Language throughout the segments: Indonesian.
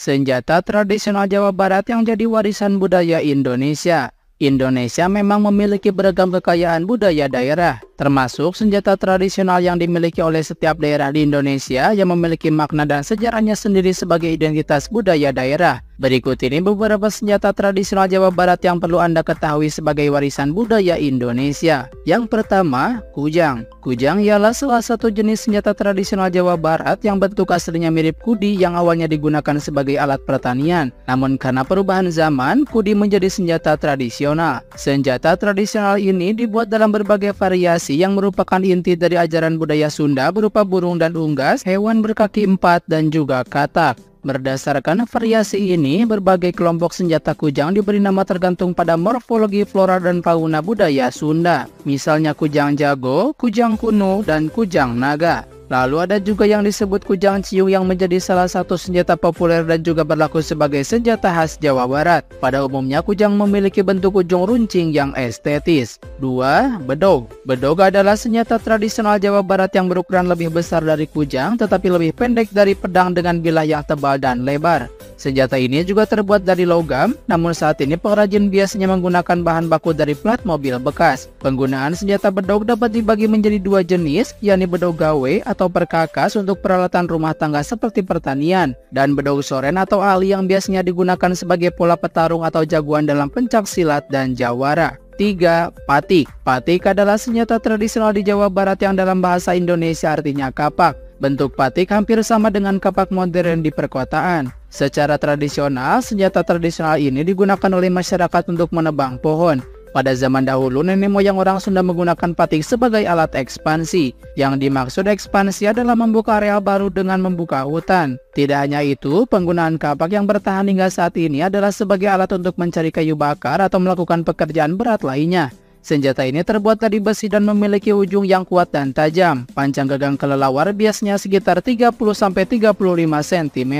senjata tradisional Jawa Barat yang jadi warisan budaya Indonesia. Indonesia memang memiliki beragam kekayaan budaya daerah, termasuk senjata tradisional yang dimiliki oleh setiap daerah di Indonesia yang memiliki makna dan sejarahnya sendiri sebagai identitas budaya daerah. Berikut ini beberapa senjata tradisional Jawa Barat yang perlu Anda ketahui sebagai warisan budaya Indonesia. Yang pertama, kujang. Kujang ialah salah satu jenis senjata tradisional Jawa Barat yang bentuk aslinya mirip kudi yang awalnya digunakan sebagai alat pertanian. Namun karena perubahan zaman, kudi menjadi senjata tradisional. Senjata tradisional ini dibuat dalam berbagai variasi yang merupakan inti dari ajaran budaya Sunda berupa burung dan unggas, hewan berkaki empat, dan juga katak. Berdasarkan variasi ini, berbagai kelompok senjata kujang diberi nama tergantung pada morfologi flora dan fauna budaya Sunda. Misalnya kujang jago, kujang kuno, dan kujang naga. Lalu ada juga yang disebut kujang ciung yang menjadi salah satu senjata populer dan juga berlaku sebagai senjata khas Jawa Barat. Pada umumnya kujang memiliki bentuk ujung runcing yang estetis. 2. Bedog. Bedog adalah senjata tradisional Jawa Barat yang berukuran lebih besar dari kujang tetapi lebih pendek dari pedang dengan bilah yang tebal dan lebar. Senjata ini juga terbuat dari logam, namun saat ini pengrajin biasanya menggunakan bahan baku dari plat mobil bekas. Penggunaan senjata bedog dapat dibagi menjadi dua jenis, yakni bedog gawe atau perkakas untuk peralatan rumah tangga seperti pertanian, dan bedog soren atau ali yang biasanya digunakan sebagai pola petarung atau jagoan dalam pencak silat dan jawara. 3. Patik. Patik adalah senjata tradisional di Jawa Barat yang dalam bahasa Indonesia artinya kapak. Bentuk patik hampir sama dengan kapak modern di perkotaan. Secara tradisional, senjata tradisional ini digunakan oleh masyarakat untuk menebang pohon. Pada zaman dahulu, nenek moyang orang Sunda menggunakan patik sebagai alat ekspansi. Yang dimaksud ekspansi adalah membuka area baru dengan membuka hutan. Tidak hanya itu, penggunaan kapak yang bertahan hingga saat ini adalah sebagai alat untuk mencari kayu bakar atau melakukan pekerjaan berat lainnya. Senjata ini terbuat dari besi dan memiliki ujung yang kuat dan tajam. Panjang gagang kelelawar biasanya sekitar 30-35 cm.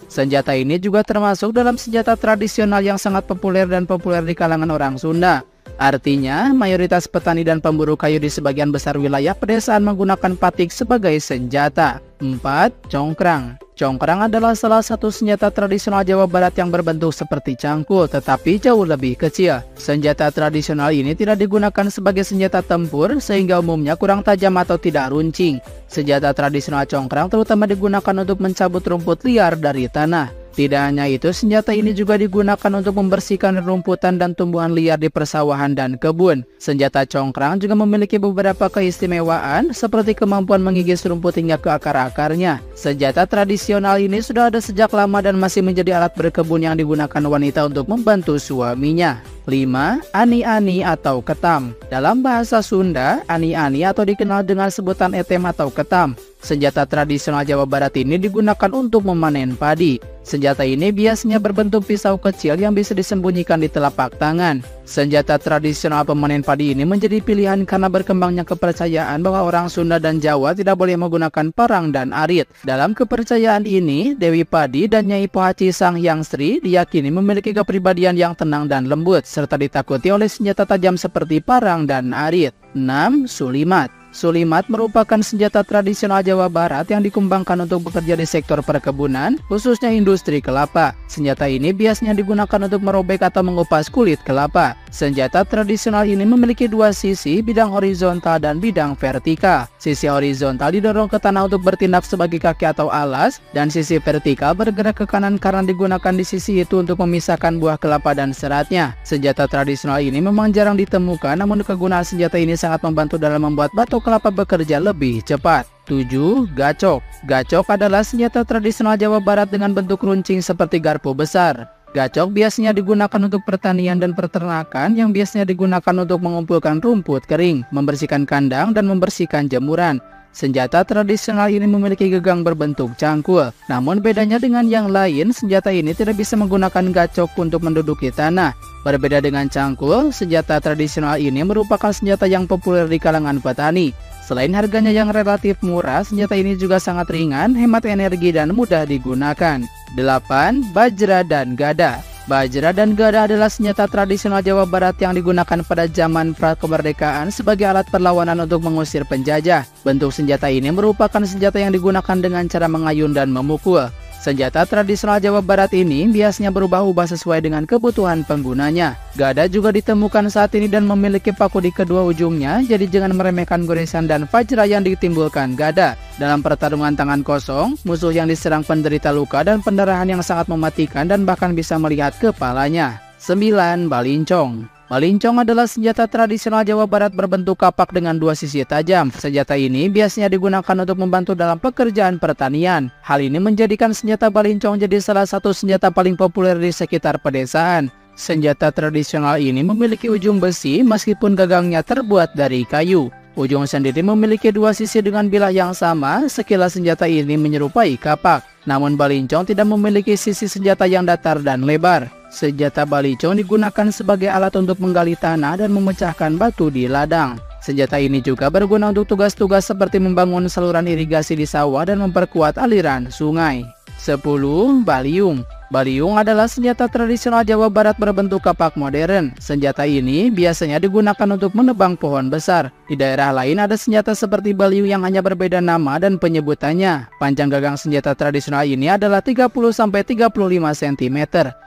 Senjata ini juga termasuk dalam senjata tradisional yang sangat populer di kalangan orang Sunda. Artinya, mayoritas petani dan pemburu kayu di sebagian besar wilayah pedesaan menggunakan patik sebagai senjata. 4. Congkrang. Congkrang adalah salah satu senjata tradisional Jawa Barat yang berbentuk seperti cangkul tetapi jauh lebih kecil. Senjata tradisional ini tidak digunakan sebagai senjata tempur sehingga umumnya kurang tajam atau tidak runcing. Senjata tradisional congkrang terutama digunakan untuk mencabut rumput liar dari tanah. Tidak hanya itu, senjata ini juga digunakan untuk membersihkan rumputan dan tumbuhan liar di persawahan dan kebun. Senjata congkrang juga memiliki beberapa keistimewaan seperti kemampuan mengigis rumput hingga ke akar-akarnya. Senjata tradisional ini sudah ada sejak lama dan masih menjadi alat berkebun yang digunakan wanita untuk membantu suaminya. 5. Ani-ani atau ketam. Dalam bahasa Sunda, ani-ani atau dikenal dengan sebutan etem atau ketam. Senjata tradisional Jawa Barat ini digunakan untuk memanen padi. Senjata ini biasanya berbentuk pisau kecil yang bisa disembunyikan di telapak tangan. Senjata tradisional pemanen padi ini menjadi pilihan karena berkembangnya kepercayaan bahwa orang Sunda dan Jawa tidak boleh menggunakan parang dan arit. Dalam kepercayaan ini, Dewi Padi dan Nyai Pohaci Sang Hyang Sri diyakini memiliki kepribadian yang tenang dan lembut, serta ditakuti oleh senjata tajam seperti parang dan arit. 6. Sulimat. Sulimat merupakan senjata tradisional Jawa Barat yang dikembangkan untuk bekerja di sektor perkebunan, khususnya industri kelapa. Senjata ini biasanya digunakan untuk merobek atau mengupas kulit kelapa. Senjata tradisional ini memiliki dua sisi, bidang horizontal dan bidang vertikal. Sisi horizontal didorong ke tanah untuk bertindak sebagai kaki atau alas, dan sisi vertikal bergerak ke kanan karena digunakan di sisi itu untuk memisahkan buah kelapa dan seratnya. Senjata tradisional ini memang jarang ditemukan, namun kegunaan senjata ini sangat membantu dalam membuat batok kelapa bekerja lebih cepat. 7. Gacok. Gacok adalah senjata tradisional Jawa Barat dengan bentuk runcing seperti garpu besar. Gacok biasanya digunakan untuk pertanian dan peternakan yang biasanya digunakan untuk mengumpulkan rumput kering, membersihkan kandang, dan membersihkan jemuran. Senjata tradisional ini memiliki gagang berbentuk cangkul. Namun bedanya dengan yang lain, senjata ini tidak bisa menggunakan gacok untuk menduduki tanah. Berbeda dengan cangkul, senjata tradisional ini merupakan senjata yang populer di kalangan petani. Selain harganya yang relatif murah, senjata ini juga sangat ringan, hemat energi, dan mudah digunakan. 8. Bajra dan Gada. Bajra dan Gada adalah senjata tradisional Jawa Barat yang digunakan pada zaman prakemerdekaan sebagai alat perlawanan untuk mengusir penjajah. Bentuk senjata ini merupakan senjata yang digunakan dengan cara mengayun dan memukul. Senjata tradisional Jawa Barat ini biasanya berubah-ubah sesuai dengan kebutuhan penggunanya. Gada juga ditemukan saat ini dan memiliki paku di kedua ujungnya, jadi jangan meremehkan goresan dan fajra yang ditimbulkan gada. Dalam pertarungan tangan kosong, musuh yang diserang penderita luka dan pendarahan yang sangat mematikan dan bahkan bisa melihat kepalanya. 9. Balincong. Balincong adalah senjata tradisional Jawa Barat berbentuk kapak dengan dua sisi tajam. Senjata ini biasanya digunakan untuk membantu dalam pekerjaan pertanian. Hal ini menjadikan senjata balincong jadi salah satu senjata paling populer di sekitar pedesaan. Senjata tradisional ini memiliki ujung besi meskipun gagangnya terbuat dari kayu. Ujung sendiri memiliki dua sisi dengan bilah yang sama. Sekilas senjata ini menyerupai kapak. Namun balincong tidak memiliki sisi senjata yang datar dan lebar. Senjata balincong digunakan sebagai alat untuk menggali tanah dan memecahkan batu di ladang. Senjata ini juga berguna untuk tugas-tugas seperti membangun saluran irigasi di sawah dan memperkuat aliran sungai. 10. Baliung. Baliung adalah senjata tradisional Jawa Barat berbentuk kapak modern. Senjata ini biasanya digunakan untuk menebang pohon besar. Di daerah lain ada senjata seperti baliung yang hanya berbeda nama dan penyebutannya. Panjang gagang senjata tradisional ini adalah 30-35 cm.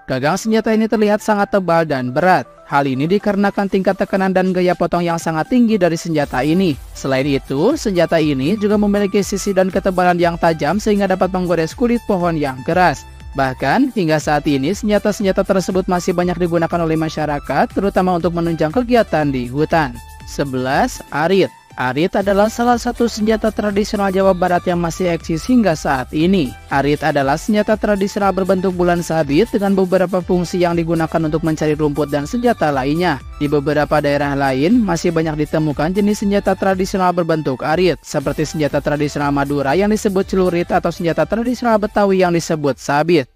Gagang senjata ini terlihat sangat tebal dan berat. Hal ini dikarenakan tingkat tekanan dan gaya potong yang sangat tinggi dari senjata ini. Selain itu, senjata ini juga memiliki sisi dan ketebalan yang tajam sehingga dapat menggores kulit pohon yang keras. Bahkan, hingga saat ini senjata-senjata tersebut masih banyak digunakan oleh masyarakat, terutama untuk menunjang kegiatan di hutan. 11. Arit. Arit adalah salah satu senjata tradisional Jawa Barat yang masih eksis hingga saat ini. Arit adalah senjata tradisional berbentuk bulan sabit dengan beberapa fungsi yang digunakan untuk mencari rumput dan senjata lainnya. Di beberapa daerah lain, masih banyak ditemukan jenis senjata tradisional berbentuk arit, seperti senjata tradisional Madura yang disebut celurit atau senjata tradisional Betawi yang disebut sabit.